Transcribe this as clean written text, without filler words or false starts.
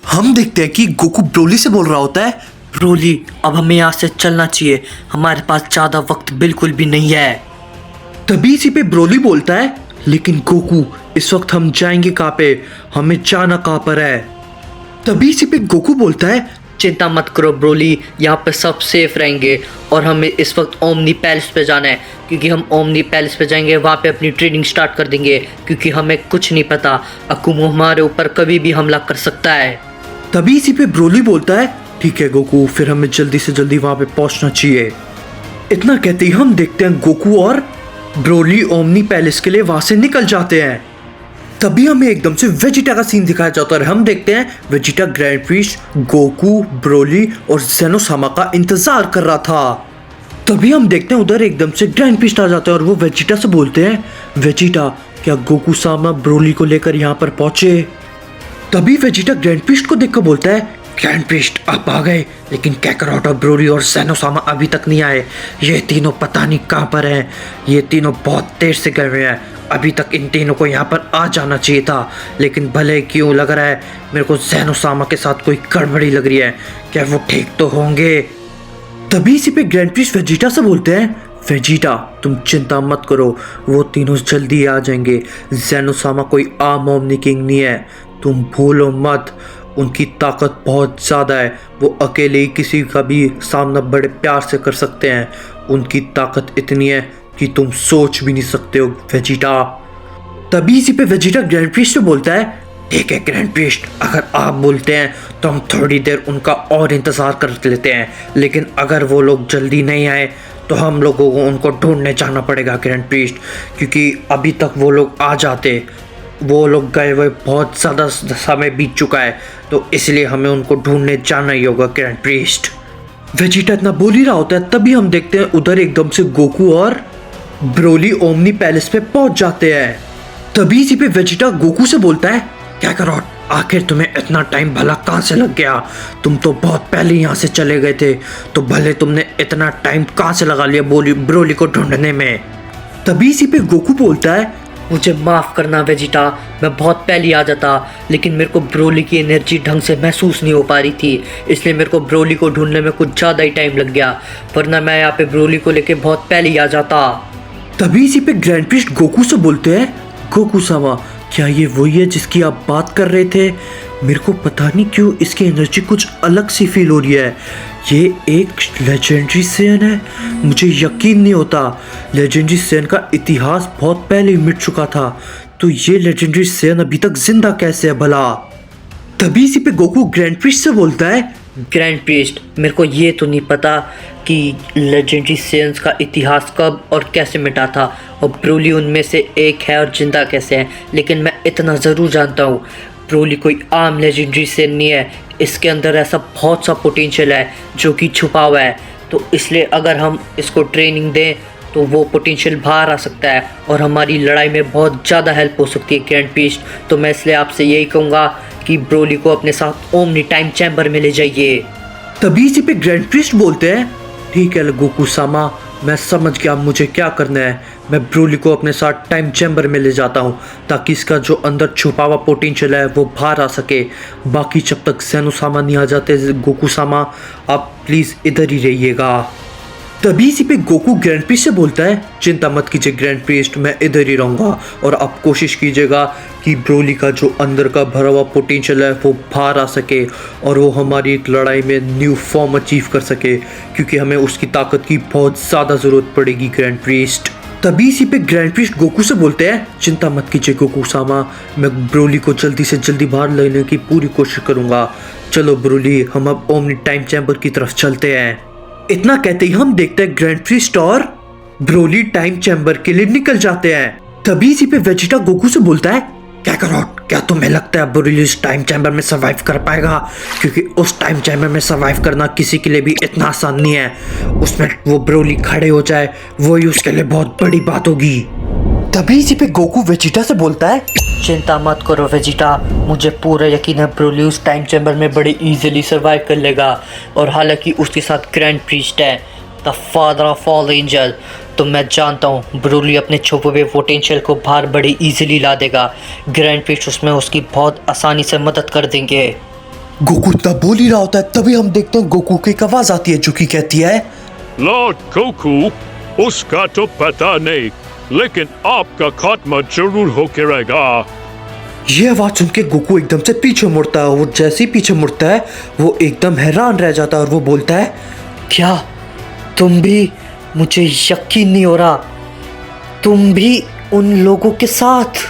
हम देखते हैं कि गोकू ब्रोली से बोल रहा होता है, ब्रोली अब हमें यहाँ से चलना चाहिए, हमारे पास ज़्यादा वक्त बिल्कुल भी नहीं है। तभी इसी पे ब्रोली बोलता है, लेकिन गोकू इस वक्त हम जाएंगे कहाँ पे, हमें जाना कहाँ पर है। तभी इसी पे गोकू बोलता है, चिंता मत करो ब्रोली, यहाँ पे सब सेफ रहेंगे और हमें इस वक्त ओमनी पैलेस पे जाना है, क्योंकि हम ओमनी पैलेस पे जाएंगे, वहाँ पे अपनी ट्रेनिंग स्टार्ट कर देंगे, क्योंकि हमें कुछ नहीं पता, अकुमो हमारे ऊपर कभी भी हमला कर सकता है। तभी इसी पे ब्रोली बोलता है, ठीक है गोकू, फिर हमें जल्दी से जल्दी वहाँ पे पहुँचना चाहिए। इतना कहते ही हम देखते हैं गोकू और ब्रोली ओमनी पैलेस के लिए वहाँ से निकल जाते हैं। तभी हमें एकदम से वेजिटा का सीन दिखाया जाता है और हम देखते हैं Vegeta grand priest, Goku, Broly और ज़ेनोसामा का इंतजार कर रहा था। तभी हम देखते हैं उधर एकदम से ग्रैंड प्रीस्ट आ जाते हैं और वो वेजिटा से बोलते हैं, वेजिटा क्या गोकू सामा ब्रोली को लेकर यहाँ पर पहुंचे? तभी वेजिटा ग्रैंड प्रीस्ट को देखकर बोलता है, ग्रैंड प्रीस्ट आप आ गए, लेकिन कैकरॉट और ब्रोली और ज़ेनोसामा अभी तक नहीं आए। ये तीनों पता नहीं कहाँ पर हैं, ये तीनों बहुत देर से गए हुए हैं, अभी तक इन तीनों को यहाँ पर आ जाना चाहिए था, लेकिन भले क्यों लग रहा है मेरे को ज़ेनोसामा के साथ कोई गड़बड़ी लग रही है, क्या वो ठीक तो होंगे? तभी इसी पे ग्रैंड प्रीस्ट वेजिटा से बोलते हैं, वेजिटा तुम चिंता मत करो, वो तीनों जल्दी आ जाएंगे। ज़ेनोसामा कोई आम ओमनी किंग नहीं है, तुम भूलो मत, उनकी ताकत बहुत ज़्यादा है, वो अकेले ही किसी का भी सामना बड़े प्यार से कर सकते हैं। उनकी ताकत इतनी है कि तुम सोच भी नहीं सकते हो वेजिटा। तभी इसी पे वेजिटा ग्रैंड प्रीस्ट से बोलता है, ठीक है ग्रैंड प्रीस्ट, अगर आप बोलते हैं तो हम थोड़ी देर उनका और इंतज़ार कर लेते हैं, लेकिन अगर वो लोग जल्दी नहीं आए तो हम लोगों को उनको ढूंढने जाना पड़ेगा ग्रैंड प्रीस्ट, क्योंकि अभी तक वो लोग आ जाते, वो लोग गए हुए बहुत ज़्यादा समय बीत चुका है, तो इसलिए हमें उनको ढूंढने जाना ही होगा ग्रैंड प्रीस्ट। वेजिटा इतना बोल ही रहा होता है, तभी हम देखते हैं उधर एकदम से गोकू और ब्रोली ओमनी पैलेस पे पहुंच जाते हैं। तभी इसी पे वेजिटा गोकू से बोलता है, क्या करो, आखिर तुम्हें इतना टाइम भला कहाँ से लग गया? तुम तो बहुत पहले यहाँ से चले गए थे, तो भले तुमने इतना टाइम कहाँ से लगा लिया ब्रोली को ढूंढने में? तभी इसी पे गोकू बोलता है, मुझे माफ़ करना वेजिटा, मैं बहुत पहले आ जाता, लेकिन मेरे को ब्रोली की एनर्जी ढंग से महसूस नहीं हो पा रही थी, इसलिए मेरे को ब्रोली को ढूंढने में कुछ ज़्यादा ही टाइम लग गया, वरना मैं यहाँ पे ब्रोली को लेके बहुत पहले ही आ जाता। तभी इसी पे ग्रैंड प्रीस्ट गोकू से बोलते हैं, गोकू सामा क्या ये वही है जिसकी आप बात कर रहे थे? मेरे को पता नहीं क्यों इसकी एनर्जी कुछ अलग सी फील हो रही है, ये एक लेजेंडरी सेन है, मुझे यकीन नहीं होता, लेजेंडरी सेन का इतिहास बहुत पहले ही मिट चुका था, तो ये लेजेंडरी सेन अभी तक जिंदा कैसे है भला? तभी इसी पे गोकू ग्रैंड प्रीस्ट से बोलता है, ग्रैंड प्रीस्ट मेरे को ये तो नहीं पता कि लेजेंडरी सेन्स का इतिहास कब और कैसे मिटा था और ब्रोली उनमें से एक है और जिंदा कैसे है, लेकिन मैं इतना ज़रूर जानता हूँ ब्रोली कोई आम लेजेंडरी सेन नहीं है, इसके अंदर ऐसा बहुत सा पोटेंशियल है जो कि छुपा हुआ है, तो इसलिए अगर हम इसको ट्रेनिंग दें तो वो पोटेंशियल बाहर आ सकता है और हमारी लड़ाई में बहुत ज़्यादा हेल्प हो सकती है ग्रैंड प्रीस्ट। तो मैं इसलिए आपसे यही कहूँगा कि ब्रोली को अपने साथ ओमनी टाइम चैम्बर में ले जाइए। तभी इसी पे ग्रैंड प्रीस्ट बोलते हैं, ठीक है गोकू सामा, मैं समझ गया मुझे क्या करना है, मैं ब्रोली को अपने साथ टाइम चैम्बर में ले जाता हूँ ताकि इसका जो अंदर छुपा हुआ पोटेंशियल है वो बाहर आ सके। बाकी जब तक ज़ेनोसामा नहीं आ जाते गोकू सामा, आप प्लीज़ इधर ही रहिएगा। तभी इसी पे गोकू ग्रैंड प्रीस्ट से बोलता है, चिंता मत कीजिए ग्रैंड प्रीस्ट, मैं इधर ही रहूँगा और आप कोशिश कीजिएगा कि ब्रोली का जो अंदर का भरा हुआ पोटेंशियल है वो बाहर आ सके और वो हमारी एक लड़ाई में न्यू फॉर्म अचीव कर सके, क्योंकि हमें उसकी ताकत की बहुत ज़्यादा ज़रूरत पड़ेगी ग्रैंड प्रीस्ट। तभी इसी पे ग्रैंड प्रीस्ट गोकू से बोलते हैं, चिंता मत कीजिए गोकू सामा, मैं ब्रोली को जल्दी से जल्दी बाहर लेने की पूरी कोशिश करूँगा। चलो ब्रोली, हम अब ओमनी टाइम चैम्बर की तरफ चलते हैं। इतना कहते ही हम देखते हैं ग्रैंड प्रीस्ट और ब्रोली टाइम चैम्बर के लिए निकल जाते हैं। तभी इसी पे वेजिटा गोकू से बोलता है, क्या करो, क्या तुम्हें लगता है ब्रोली इस टाइम चैम्बर में सर्वाइव कर पाएगा? क्योंकि उस टाइम चैम्बर में सर्वाइव करना किसी के लिए भी इतना आसान नहीं है, उसमें वो ब्रोली खड़े हो जाए वही उसके लिए बहुत बड़ी बात होगी। तभी इसी पे गोकू वेजिटा से बोलता है, चिंता मत करो वेजिटा, मुझे पूरा यकीन है ब्रोली उस टाइम चैम्बर में बड़े इजीली सर्वाइव कर लेगा, और हालांकि उसके साथ ग्रैंड प्रीस्ट है, the father of all angel, तो मैं जानता हूँ ब्रोली अपने छुपे हुए पोटेंशियल को बाहर बड़ी इजीली ला देगा। ग्रैंड प्रीस्ट उसमें उसकी बहुत आसानी से मदद कर देंगे। गोकू तब बोल ही रहा होता है, तभी हम देखते हैं गोकू की एक आवाज आती है जो कि कहती है, लॉर्ड गोकू, उसका तो पता नहीं, लेकिन आपका खात्मा जरूर होके रहेगा। ये आवाज सुन के गोकू एकदम से पीछे मुड़ता है। वो जैसे ही पीछे मुड़ता है वो एकदम हैरान रह जाता है और वो बोलता है, क्या तुम भी, मुझे यकीन नहीं हो रहा, तुम भी उन लोगों के साथ?